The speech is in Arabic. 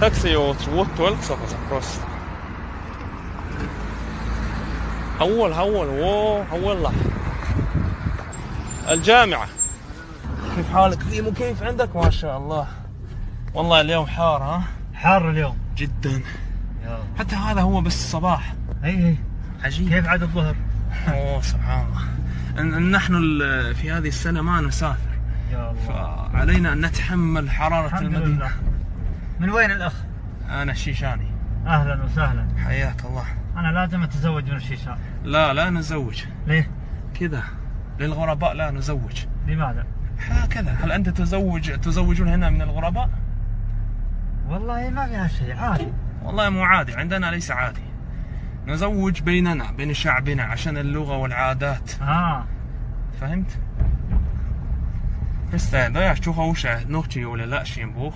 Taxi åt 12 så prost. حول حول الجامعة. كيف حالك ذيمو؟ كيف عندك؟ ما شاء الله والله اليوم حار. ها حار اليوم جدا. حتى هذا هو بس الصباح. اي عجيب. كيف عاد الظهر؟ اوه سبحان الله. نحن في هذه السنة ما نسافر يا الله، فعلينا أن نتحمل حرارة المدينة. لله. من وين الأخ؟ أنا الشيشاني. أهلا وسهلا، حياك الله. أنا لازم أتزوج من الشيشان. لا نزوج. ليه؟ كذا للغرباء لا نزوج. لماذا؟ هكذا. هل أنت تزوجون هنا من الغرباء؟ والله ما فيها شيء، عادي. والله مو عادي، عندنا ليس عادي. نزوج بيننا بين شعبنا عشان اللغة والعادات. فهمت؟ بس ده شو خوش نوختي ولا لا شيء بوخ